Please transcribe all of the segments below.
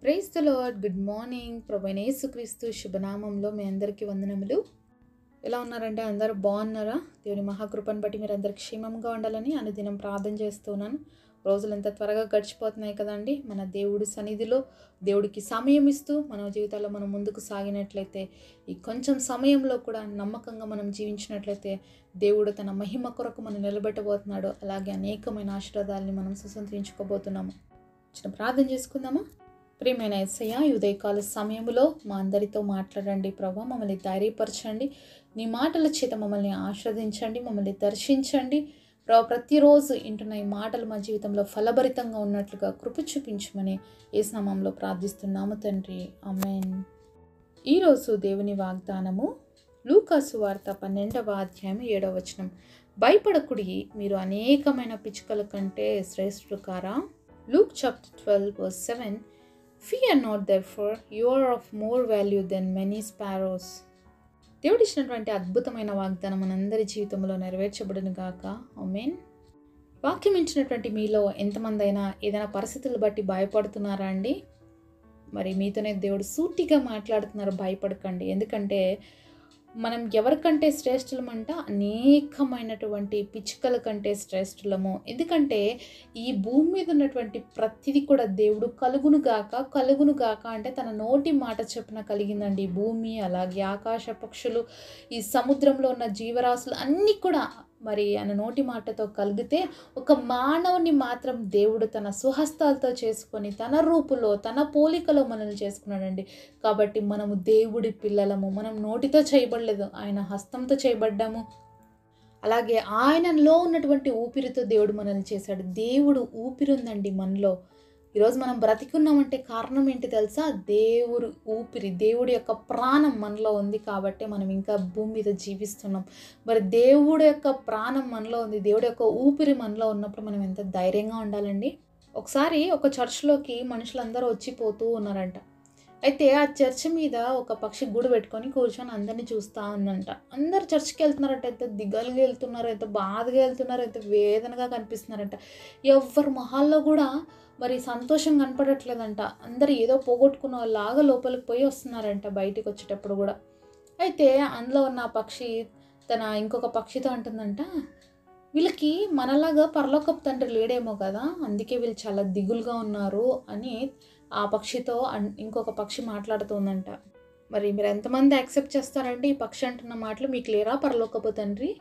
Praise the lord. Good morning. ప్రభువైన యేసుక్రీస్తు శుభనామంలో మీ అందరికీ వందనములు. ఎలా ఉన్నారంటే అందరూ బాగున్నారా? దేవుని మహాకృపను బట్టి మీరు అందరికి క్షేమంగా ఉండాలని అనుదినం ప్రార్థన చేస్తున్నాను. రోజులు ఎంత త్వరగా గడిచిపోతున్నాయి కదండి. మన దేవుడి సన్నిధిలో దేవుడికి సమయం ఇస్తూ మన జీవితాల్లో మనం ముందుకు సాగినట్లయితే, ఈ కొంచెం సమయంలో కూడా నమ్మకంగా మనం జీవించినట్లయితే దేవుడు తన మహిమ కొరకు మనం నిలబెట్టబోతున్నాడు. అలాగే అనేకమైన ఆశీర్వాదాలని మనం సుసంతరించుకోబోతున్నాము. చిన్న ప్రార్థన చేసుకుందామా? ప్రియమైన యేసయ్య, ఈ ఉదయకాల సమయంలో మా అందరితో మాట్లాడండి ప్రభా. మమ్మల్ని ధైర్యపరచండి. నీ మాటల చేత మమ్మల్ని ఆస్వాదించండి, మమ్మల్ని దర్శించండి ప్రభా. ప్రతిరోజు ఇంటున్న ఈ మాటలు మా జీవితంలో ఫలభరితంగా ఉన్నట్లుగా కృప చూపించమని యేసు నామములో ప్రార్థిస్తున్నాము తండ్రి, ఆమేన్. ఈరోజు దేవుని వాగ్దానము లూకా సువార్త 12వ అధ్యాయం 7వ వచనం. భయపడకుడి, మీరు అనేకమైన పిచ్చుకల కంటే శ్రేష్ఠులు కారా. Luke chapter 12 verse 7. Fear not therefore, you are of more value than many sparrows. దేవుడు ఇచ్చినటువంటి అద్భుతమైన వాగ్దానం మనందరి జీవితంలో నెరవేర్చబడును గాక, ఆమేన్. వాక్యం ఇచ్చినటువంటి మీలో ఎంతమంది అయినా ఏదైనా పరిస్థితులు బట్టి భయపడుతున్నారా అండి? మరి మీతోనే దేవుడు సూటిగా మాట్లాడుతున్నారు, భయపడకండి. ఎందుకంటే మనం ఎవరికంటే శ్రేష్ఠులమంట, అనేకమైనటువంటి పిచ్చుకల కంటే శ్రేష్ఠులము. ఎందుకంటే ఈ భూమి మీద ఉన్నటువంటి ప్రతిదీ కూడా దేవుడు కలుగును గాక అంటే తన నోటి మాట చొప్పున కలిగిందండి. భూమి, అలాగే ఆకాశ పక్షులు, ఈ సముద్రంలో ఉన్న జీవరాశులు అన్నీ కూడా మరి ఆయన నోటి మాటతో కలిగితే, ఒక మానవుని మాత్రం దేవుడు తన స్వహస్తాలతో చేసుకొని తన రూపులో తన పోలికలో మనల్ని చేసుకున్నాడండి. కాబట్టి మనము దేవుడి పిల్లలము. మనం నోటితో చేయబడలేదు, ఆయన హస్తంతో చేయబడ్డాము. అలాగే ఆయనలో ఉన్నటువంటి ఊపిరితో దేవుడు మనల్ని చేశాడు. దేవుడు ఊపిరి ఉందండి మనలో. ఈరోజు మనం బ్రతికున్నామంటే కారణం ఏంటి తెలుసా? దేవుడు ఊపిరి, దేవుడి యొక్క ప్రాణం మనలో ఉంది కాబట్టి మనం ఇంకా భూమి మీద జీవిస్తున్నాం. మరి దేవుడి యొక్క ప్రాణం మనలో ఉంది, దేవుడి యొక్క ఊపిరి మనలో ఉన్నప్పుడు మనం ఎంత ధైర్యంగా ఉండాలండి. ఒకసారి ఒక చర్చ్లోకి మనుషులందరూ వచ్చిపోతూ ఉన్నారంట. అయితే ఆ చర్చ్ మీద ఒక పక్షి గూడు పెట్టుకొని కూర్చొని అందరినీ చూస్తూ ఉందంట. అందరు చర్చ్కి వెళ్తున్నారంట. ఎంత దిగాలుగా వెళ్తున్నారు, ఎంత బాధగా వెళ్తున్నారు, ఎంత వేదనగా కనిపిస్తున్నారంట. ఎవరి మొహాల్లో కూడా మరి సంతోషం కనపడట్లేదంట. అందరు ఏదో పోగొట్టుకున్న వాళ్ళలాగా లోపలికి పోయి వస్తున్నారంట బయటికి వచ్చేటప్పుడు కూడా. అయితే అందులో ఉన్న పక్షి తన ఇంకొక పక్షితో అంటుందంట, వీళ్ళకి మనలాగా పరలోకపు తండ్రి లేడేమో కదా, అందుకే వీళ్ళు చాలా దిగులుగా ఉన్నారు అని ఆ పక్షితో ఇంకొక పక్షి మాట్లాడుతుందంట. మరి మీరు ఎంతమంది యాక్సెప్ట్ చేస్తారండి ఈ పక్షి అంటున్న మాటలు? మీకు లేరా పరలోకపు తండ్రి?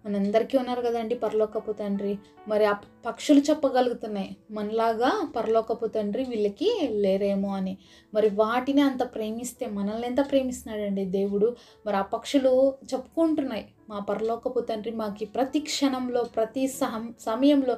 మనందరికీ ఉన్నారు కదండి పరలోకపు తండ్రి. మరి ఆ పక్షులు చెప్పగలుగుతున్నాయి మనలాగా పరలోకపు తండ్రి వీళ్ళకి లేరేమో అని. మరి వాటిని అంత ప్రేమిస్తే మనల్ని ఎంత ప్రేమిస్తున్నాడండి దేవుడు. మరి ఆ పక్షులు చెప్పుకుంటున్నాయి, మా పరలోకపు తండ్రి మాకు ప్రతి క్షణంలో ప్రతి సమయంలో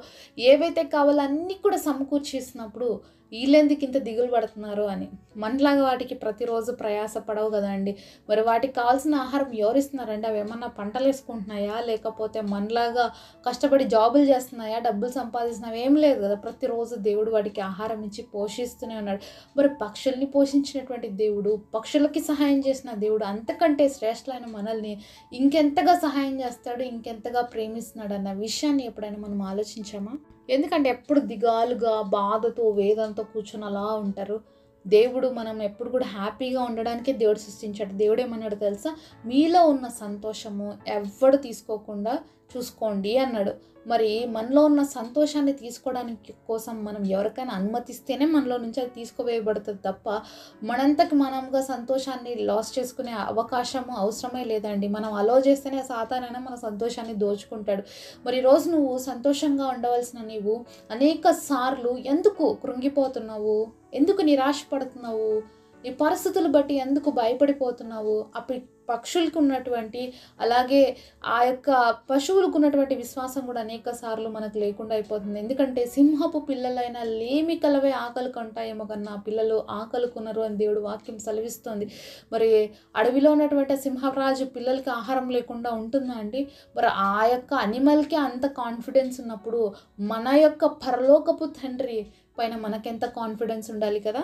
ఏవైతే కావాలో అన్నీ కూడా సమకూర్చేసినప్పుడు వీళ్ళెందుకు ఇంత దిగులు పడుతున్నారు అని. మనలాగా వాటికి ప్రతిరోజు ప్రయాస పడవు కదండి. మరి వాటికి కావాల్సిన ఆహారం ఎవరు ఇస్తున్నారండి? అవి ఏమన్నా పంటలు వేసుకుంటున్నాయా, లేకపోతే మనలాగా కష్టపడి జాబులు చేస్తున్నాయా, డబ్బులు సంపాదిస్తున్నాయా? ఏం లేదు కదా. ప్రతిరోజు దేవుడు వాటికి ఆహారం ఇచ్చి పోషిస్తూనే ఉన్నాడు. మరి పక్షుల్ని పోషించినటువంటి దేవుడు, పక్షులకి సహాయం చేసిన దేవుడు అంతకంటే శ్రేష్ఠులైన మనల్ని ఇంకెంతగా సహాయం చేస్తాడు, ఇంకెంతగా ప్రేమిస్తున్నాడు అన్న విషయాన్ని ఎప్పుడైనా మనం ఆలోచించామా? ఎందుకంటే ఎప్పుడు దిగాలుగా బాధతో వేదనతో కూర్చొని అలా ఉంటారు. దేవుడు మనం ఎప్పుడు కూడా హ్యాపీగా ఉండడానికే దేవుడు సృష్టించాడు. దేవుడు ఏమన్నాడు తెలుసా? మీలో ఉన్న సంతోషము ఎవ్వడు తీసుకోకుండా చూసుకోండి అన్నాడు. మరి మనలో ఉన్న సంతోషాన్ని తీసుకోవడానికి కోసం మనం ఎవరికైనా అనుమతిస్తేనే మనలో నుంచి అది తీసుకువేయబడుతుంది తప్ప మనంతకు మనంగా సంతోషాన్ని లాస్ చేసుకునే అవకాశము అవసరమే లేదండి. మనం అలో చేస్తేనే సాతానైనా మన సంతోషాన్ని దోచుకుంటాడు. మరి ఈరోజు నువ్వు సంతోషంగా ఉండవలసిన నీవు అనేక సార్లు ఎందుకు కృంగిపోతున్నావు, ఎందుకు నిరాశపడుతున్నావు, నీ పరిస్థితులు బట్టి ఎందుకు భయపడిపోతున్నావు? ఆ పక్షులకు ఉన్నటువంటి అలాగే ఆ యొక్క పశువులకు ఉన్నటువంటి విశ్వాసం కూడా అనేక సార్లు మనకు లేకుండా అయిపోతుంది. ఎందుకంటే సింహపు పిల్లలైనా లేమి కలవే ఆకలి కొంటాయేమో కన్నా పిల్లలు ఆకలి కొనరు అని దేవుడు వాక్యం సెలవిస్తుంది. మరి అడవిలో ఉన్నటువంటి సింహరాజు పిల్లలకి ఆహారం లేకుండా ఉంటుందా అండి? మరి ఆ యొక్క అనిమల్కి అంత కాన్ఫిడెన్స్ ఉన్నప్పుడు మన యొక్క పరలోకపు తండ్రి పైన మనకెంత కాన్ఫిడెన్స్ ఉండాలి కదా.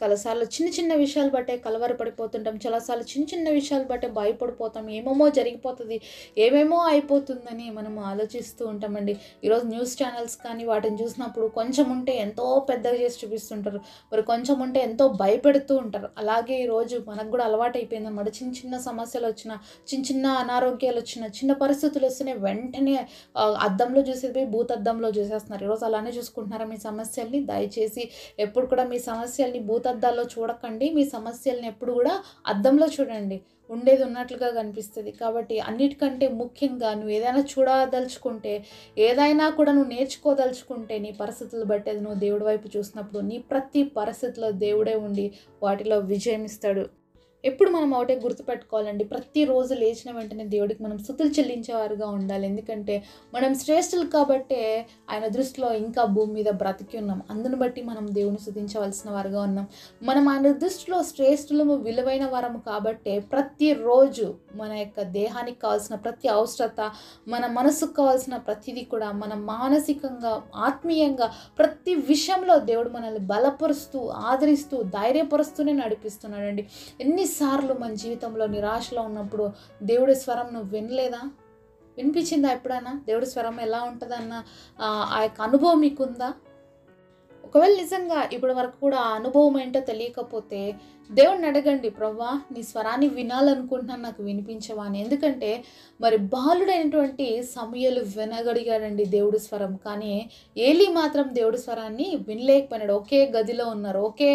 చాలాసార్లు చిన్న చిన్న విషయాలు బట్టే కలవరపడిపోతుంటాం. చాలాసార్లు చిన్న చిన్న విషయాలు బట్టే భయపడిపోతాం. ఏమేమో జరిగిపోతుంది, ఏమేమో అయిపోతుందని మనం ఆలోచిస్తూ ఉంటామండి. ఈరోజు న్యూస్ ఛానల్స్ కానీ వాటిని చూసినప్పుడు కొంచెం ఉంటే ఎంతో పెద్దగా చేసి చూపిస్తుంటారు, మరి కొంచెం ఉంటే ఎంతో భయపెడుతూ ఉంటారు. అలాగే ఈరోజు మనకు కూడా అలవాటు అయిపోయిందన్నమాట. చిన్న చిన్న సమస్యలు వచ్చినా, చిన్న చిన్న అనారోగ్యాలు వచ్చినా, చిన్న పరిస్థితులు వస్తేనే వెంటనే అద్దంలో చూసేది భూతద్దంలో చూసేస్తున్నారు. ఈరోజు అలానే చూసుకుంటున్నారా మీ సమస్యల్ని? దయచేసి ఎప్పుడు కూడా మీ సమస్యల్ని భూతద్దాల్లో చూడకండి. మీ సమస్యల్ని ఎప్పుడు కూడా అద్దంలో చూడండి. ఉండేది ఉన్నట్లుగా కనిపిస్తుంది. కాబట్టి అన్నిటికంటే ముఖ్యంగా నువ్వు ఏదైనా చూడదలుచుకుంటే, ఏదైనా కూడా నువ్వు నేర్చుకోదలుచుకుంటే, నీ పరిస్థితులు బట్టి అది నువ్వు దేవుడి వైపు చూసినప్పుడు నీ ప్రతి పరిస్థితిలో దేవుడే ఉండి వాటిలో విజయం ఇస్తాడు. ఎప్పుడు మనం ఒకటే గుర్తుపెట్టుకోవాలండి, ప్రతిరోజు లేచిన వెంటనే దేవుడికి మనం స్తుతులు చెల్లించేవారుగా ఉండాలి. ఎందుకంటే మనం శ్రేష్ఠులు కాబట్టే ఆయన దృష్టిలో ఇంకా భూమి మీద బ్రతికి ఉన్నాం. అందును బట్టి మనం దేవుని స్తుతించవలసిన వారుగా ఉన్నాం. మనం ఆయన దృష్టిలో శ్రేష్ఠులము, విలువైన వారము కాబట్టే ప్రతిరోజు మన యొక్క దేహానికి కావాల్సిన ప్రతి అవసరత, మన మనసుకు కావాల్సిన ప్రతిదీ కూడా మనం మానసికంగా, ఆత్మీయంగా ప్రతి విషయంలో దేవుడు మనల్ని బలపరుస్తూ, ఆదరిస్తూ, ధైర్యపరుస్తూనే నడిపిస్తున్నాడండి. ఎన్నిసార్లు మన జీవితంలో నిరాశలో ఉన్నప్పుడు దేవుడి స్వరం నువ్వు వినలేదా? వినిపించిందా ఎప్పుడైనా? దేవుడి స్వరం ఎలా ఉంటుందన్న ఆ యొక్క అనుభవం మీకుందా? ఒకవేళ నిజంగా ఇప్పటి వరకు కూడా ఆ అనుభవం ఏంటో తెలియకపోతే దేవుడిని అడగండి, ప్రభువా నీ స్వరాన్ని వినాలనుకుంటున్నాను, నాకు వినిపించవా అని. ఎందుకంటే మరి బాలుడైనటువంటి సమూయేలు వినగలిగాడండి దేవుడి స్వరం. కానీ ఏలీ మాత్రం దేవుడి స్వరాన్ని వినలేకపోయినాడు. ఒకే గదిలో ఉన్నారు, ఒకే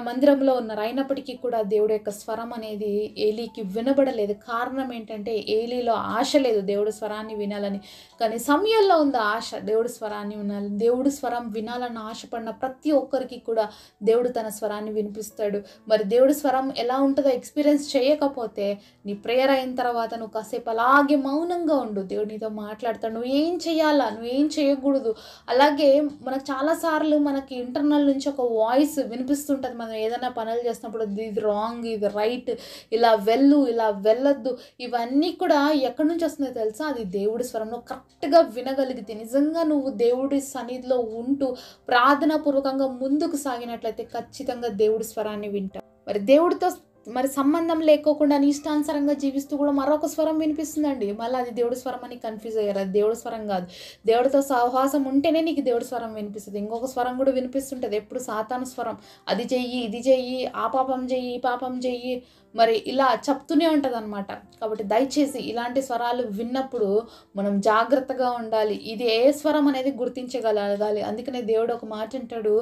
మందిరంలో ఉన్నారు, అయినప్పటికీ కూడా దేవుడి యొక్క స్వరం అనేది ఏలీకి వినబడలేదు. కారణం ఏంటంటే ఏలీలో ఆశ లేదు దేవుడి స్వరాన్ని వినాలని. కానీ సమూయేల్లో ఉంది ఆశ, దేవుడి స్వరాన్ని వినాలి. దేవుడి స్వరం వినాలన్న ఆశపడిన ప్రతి ఒక్కరికి కూడా దేవుడు తన స్వరాన్ని వినిపిస్తాడు. మరి దేవుడి స్వరం ఎలా ఉంటుందో ఎక్స్పీరియన్స్ చేయకపోతే నీ ప్రేయర్ అయిన తర్వాత నువ్వు కాసేపు అలాగే మౌనంగా ఉండు. దేవుడు నీతో మాట్లాడతాడు. నువ్వు ఏం చేయాలా, నువ్వేం చేయకూడదు. అలాగే మనకు చాలాసార్లు మనకి ఇంటర్నల్ నుంచి ఒక వాయిస్ వినిపిస్తుంటుంది. మనం ఏదైనా పనులు చేసినప్పుడు ఇది రాంగ్, ఇది రైట్, ఇలా వెళ్ళు, ఇలా వెళ్ళొద్దు, ఇవన్నీ కూడా ఎక్కడి నుంచి వస్తుందో తెలుసా? అది దేవుడి స్వరం. నువ్వు కరెక్ట్గా వినగలిగితే, నిజంగా నువ్వు దేవుడి సన్నిధిలో ఉంటూ ప్రార్థనాపూర్వకంగా ముందుకు సాగినట్లయితే ఖచ్చితంగా దేవుడి స్వరాన్ని వింటావు. మరి దేవుడితో మరి సంబంధం లేకోకుండా నీ ఇష్టానుసారంగా జీవిస్తూ కూడా మరొక స్వరం వినిపిస్తుందండి. మళ్ళీ అది దేవుడి స్వరం అని కన్ఫ్యూజ్ అయ్యారు. అది దేవుడి స్వరం కాదు. దేవుడితో సహవాసం ఉంటేనే నీకు దేవుడి స్వరం వినిపిస్తుంది. ఇంకొక స్వరం కూడా వినిపిస్తుంటుంది, ఎప్పుడు సాతాను స్వరం. అది చెయ్యి, ఇది చెయ్యి, ఆ పాపం చెయ్యి, ఈ పాపం చెయ్యి, మరి ఇలా చెప్తూనే ఉంటుంది అనమాట. కాబట్టి దయచేసి ఇలాంటి స్వరాలు విన్నప్పుడు మనం జాగ్రత్తగా ఉండాలి. ఇది ఏ స్వరం అనేది గుర్తించగలగాలి. అందుకనే దేవుడు ఒక మాట అంటాడు,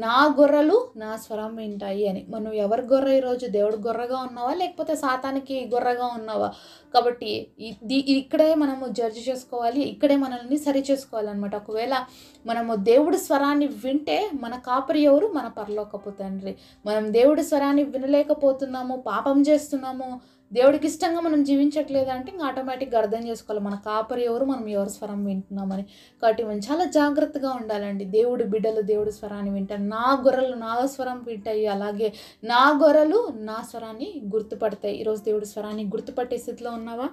నా గొర్రెలు నా స్వరం వింటాయి అని. మనం ఎవరి గొర్రె ఈరోజు? దేవుడు గొర్రెగా ఉన్నావా, లేకపోతే సాతానికి గొర్రెగా ఉన్నావా? కాబట్టి ఇక్కడే మనము జడ్జి చేసుకోవాలి, ఇక్కడే మనల్ని సరి చేసుకోవాలన్నమాట. ఒకవేళ మనము దేవుడి స్వరాన్ని వింటే మన కాపరి ఎవరు? మన పరలోకపు తండ్రి. మనం దేవుడి స్వరాన్ని వినలేకపోతున్నాము, పాపం చేస్తున్నాము, దేవుడికి ఇష్టంగా మనం జీవించట్లేదంటే ఇంకా ఆటోమేటిక్గా అర్థం చేసుకోవాలి మన కాపరి ఎవరు, మనం ఎవరి స్వరం వింటున్నామని. కాబట్టి మనం చాలా జాగ్రత్తగా ఉండాలండి. దేవుడి బిడ్డలు దేవుడి స్వరాన్ని వింటారు. నా గొర్రెలు నా స్వరం వింటాయి, అలాగే నా గొర్రెలు నా స్వరాన్ని గుర్తుపడతాయి. ఈరోజు దేవుడి స్వరాన్ని గుర్తుపట్టే స్థితిలో ఉన్నావా?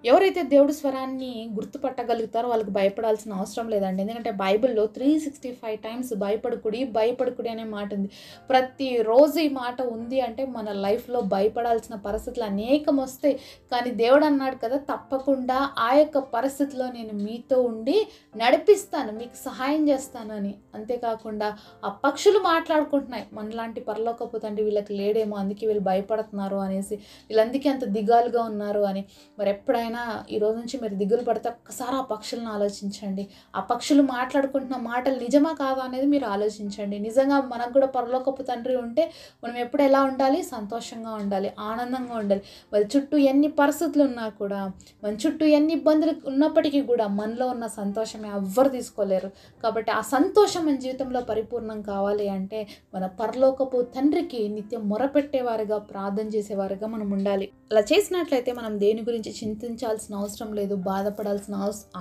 ఎవరైతే దేవుడి స్వరాన్ని గుర్తుపట్టగలుగుతారో వాళ్ళకి భయపడాల్సిన అవసరం లేదండి. ఎందుకంటే బైబిల్లో 365 టైమ్స్ భయపడకుడి, భయపడకుడి అనే మాట ఉంది. ప్రతిరోజు ఈ మాట ఉంది అంటే మన లైఫ్లో భయపడాల్సిన పరిస్థితులు అనేకం వస్తాయి. కానీ దేవుడు అన్నాడు కదా, తప్పకుండా ఆ యొక్క పరిస్థితిలో నేను మీతో ఉండి నడిపిస్తాను, మీకు సహాయం చేస్తాను అని. అంతేకాకుండా ఆ పక్షులు మాట్లాడుకుంటున్నాయి, మనలాంటి పరలోకపు తండ్రి వీళ్ళకి లేడేమో, అందుకే వీళ్ళు భయపడుతున్నారు అనేసి, వీళ్ళందుకే అంత దిగాలుగా ఉన్నారు అని. మరి ఎప్పుడైనా ఈ రోజు నుంచి మీరు దిగులు పడితే ఒక్కసారి ఆ పక్షులను ఆలోచించండి. ఆ పక్షులు మాట్లాడుకుంటున్న మాటలు నిజమా కాదా అనేది మీరు ఆలోచించండి. నిజంగా మనకు కూడా పరలోకపు తండ్రి ఉంటే మనం ఎప్పుడు ఎలా ఉండాలి? సంతోషంగా ఉండాలి, ఆనందంగా ఉండాలి. మరి చుట్టూ ఎన్ని పరిస్థితులు ఉన్నా కూడా, మన చుట్టూ ఎన్ని ఇబ్బందులు ఉన్నప్పటికీ కూడా మనలో ఉన్న సంతోషమే ఎవ్వరు తీసుకోలేరు. కాబట్టి ఆ సంతోషం మన జీవితంలో పరిపూర్ణం కావాలి అంటే మన పరలోకపు తండ్రికి నిత్యం మొరపెట్టేవారుగా, ప్రార్థన చేసేవారుగా మనం ఉండాలి. అలా చేసినట్లయితే మనం దేని గురించి చింతించాల్సిన అవసరం లేదు, బాధపడాల్సిన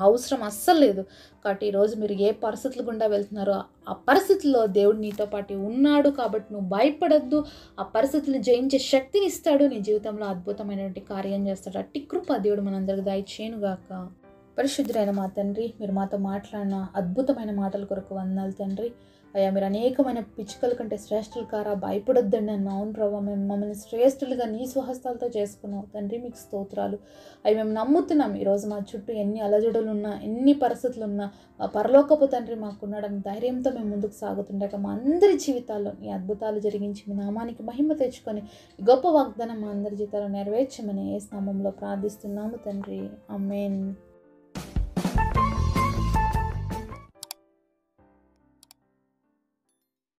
అవసరం అస్సలు లేదు. కాబట్టి ఈరోజు మీరు ఏ పరిస్థితులు గుండా వెళ్తున్నారో ఆ పరిస్థితుల్లో దేవుడు నీతో పాటు ఉన్నాడు. కాబట్టి నువ్వు భయపడద్దు. ఆ పరిస్థితులను జయించే శక్తిని ఇస్తాడు, నీ జీవితంలో అద్భుతమైనటువంటి కార్యం చేస్తాడు. అట్టి కృప దేవుడు మనందరికి దయచేయునుగాక. పరిశుద్ధుడైన మా తండ్రి, మీరు మాతో మాట్లాడిన అద్భుతమైన మాటల కొరకు వందనాలు తండ్రి. అయ్యా మీరు అనేకమైన పిచ్చుకల కంటే శ్రేష్ఠులు కారా, భయపడొద్దండి అన్న. అవును ప్రభావ, మేము మమ్మల్ని శ్రేష్ఠులుగా నీ స్వహస్తాలతో చేసుకున్నావు తండ్రి, మీకు స్తోత్రాలు. అవి మేము నమ్ముతున్నాం. ఈరోజు మా చుట్టూ ఎన్ని అలజడులు ఉన్నా, ఎన్ని పరిస్థితులు ఉన్నా, మా పరలోకపు తండ్రి మాకున్నాడని ధైర్యంతో మేము ముందుకు సాగుతుండగా మా అందరి జీవితాల్లో నీ అద్భుతాలు జరిగించి మీ నామానికి మహిమ తెచ్చుకొని గొప్ప వాగ్దానం మా అందరి జీవితాల్లో నెరవేర్చమని యేసు నామములో ప్రార్థిస్తున్నాము తండ్రి. ఆమేన్.